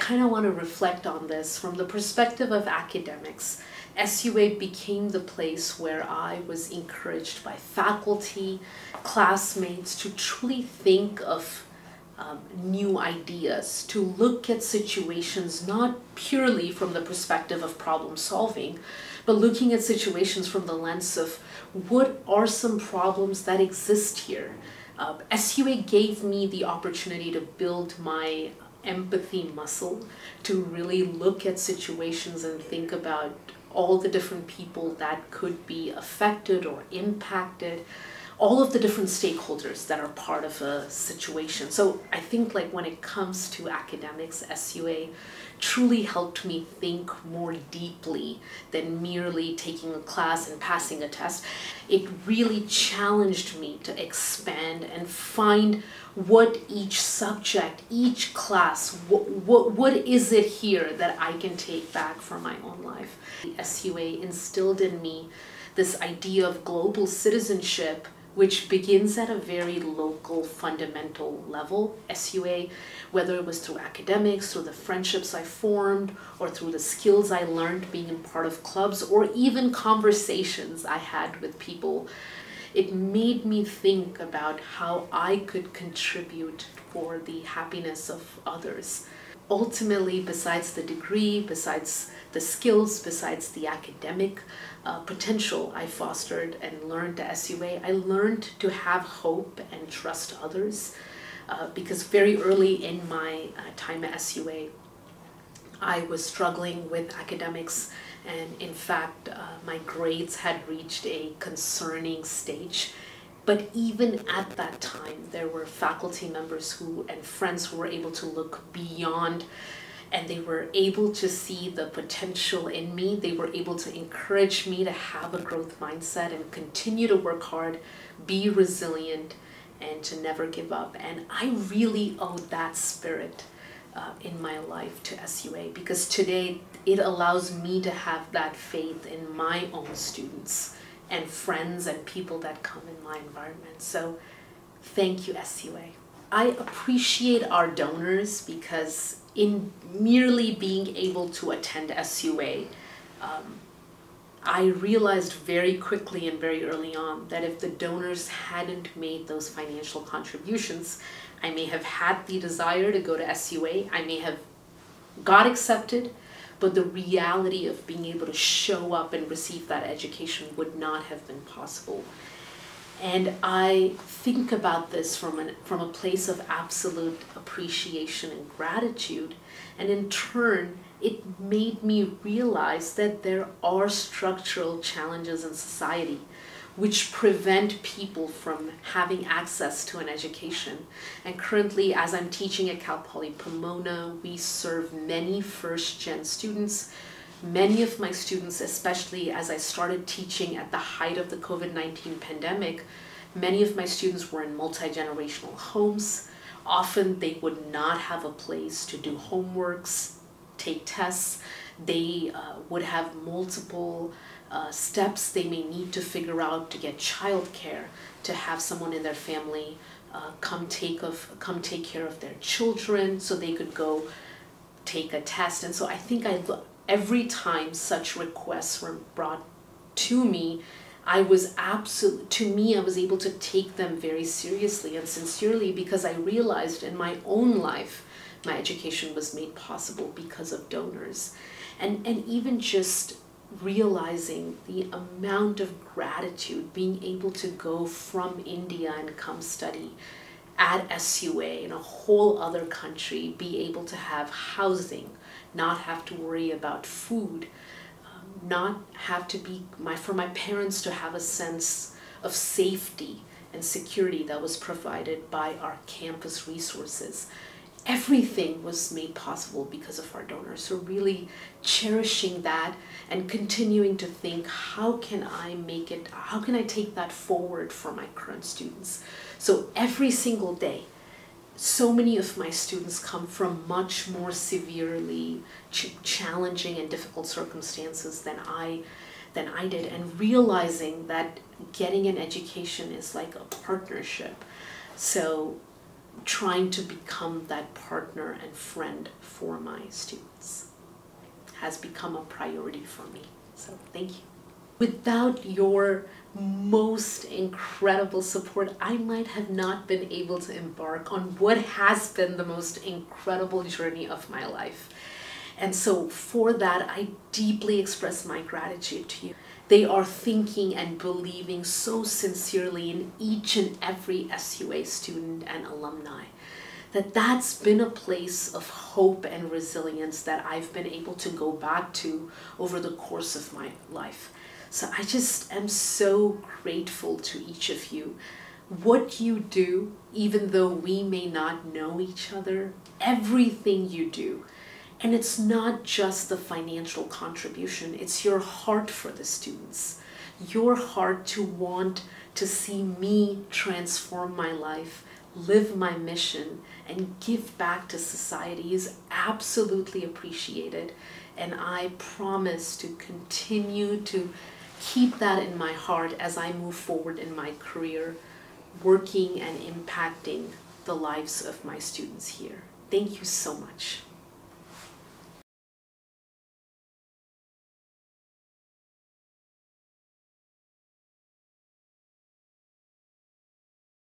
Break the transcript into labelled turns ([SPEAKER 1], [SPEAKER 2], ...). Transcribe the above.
[SPEAKER 1] kind of want to reflect on this from the perspective of academics. SUA became the place where I was encouraged by faculty, classmates to truly think of new ideas, to look at situations not purely from the perspective of problem solving, but looking at situations from the lens of what are some problems that exist here. SUA gave me the opportunity to build my empathy muscle, to really look at situations and think about all the different people that could be affected or impacted, all of the different stakeholders that are part of a situation. So I think like when it comes to academics, SUA truly helped me think more deeply than merely taking a class and passing a test. It really challenged me to expand and find what each subject, each class, what is it here that I can take back for my own life. The SUA instilled in me this idea of global citizenship, which begins at a very local, fundamental level. SUA, whether it was through academics, through the friendships I formed, or through the skills I learned being in part of clubs, or even conversations I had with people, it made me think about how I could contribute for the happiness of others. Ultimately, besides the degree, besides the skills, besides the academic potential I fostered and learned at SUA, I learned to have hope and trust others because very early in my time at SUA, I was struggling with academics, and in fact, my grades had reached a concerning stage. But even at that time, there were faculty members and friends who were able to look beyond, and they were able to see the potential in me. They were able to encourage me to have a growth mindset and continue to work hard, be resilient, and to never give up. And I really owe that spirit in my life to SUA, because today it allows me to have that faith in my own students and friends and people that come in my environment. So thank you, SUA. I appreciate our donors, because in merely being able to attend SUA, I realized very quickly and very early on that if the donors hadn't made those financial contributions, I may have had the desire to go to SUA, I may have got accepted, but the reality of being able to show up and receive that education would not have been possible. And I think about this from a place of absolute appreciation and gratitude. And in turn, it made me realize that there are structural challenges in society which prevent people from having access to an education. And currently, as I'm teaching at Cal Poly Pomona, we serve many first-gen students. Many of my students, especially as I started teaching at the height of the COVID-19 pandemic, many of my students were in multi-generational homes. Often they would not have a place to do homeworks, take tests. They would have multiple steps they may need to figure out to get childcare, to have someone in their family come take care of their children so they could go take a test. And so I think every time such requests were brought to me, I was able to take them very seriously and sincerely, because I realized in my own life my education was made possible because of donors. And even just realizing the amount of gratitude, being able to go from India and come study at SUA in a whole other country, be able to have housing, not have to worry about food, not have to be, for my parents to have a sense of safety and security that was provided by our campus resources. Everything was made possible because of our donors. So really cherishing that and continuing to think, how can I take that forward for my current students? So every single day, so many of my students come from much more severely challenging and difficult circumstances than I did, and realizing that getting an education is like a partnership. So trying to become that partner and friend for my students has become a priority for me. So thank you. Without your most incredible support, I might have not been able to embark on what has been the most incredible journey of my life. And so for that, I deeply express my gratitude to you. They are thinking and believing so sincerely in each and every SUA student and alumni. That's been a place of hope and resilience that I've been able to go back to over the course of my life. So I just am so grateful to each of you. What you do, even though we may not know each other, everything you do, and it's not just the financial contribution, it's your heart for the students, your heart to want to see me transform my life, live my mission, and give back to society is absolutely appreciated. And I promise to continue to keep that in my heart as I move forward in my career, working and impacting the lives of my students here. Thank you so much.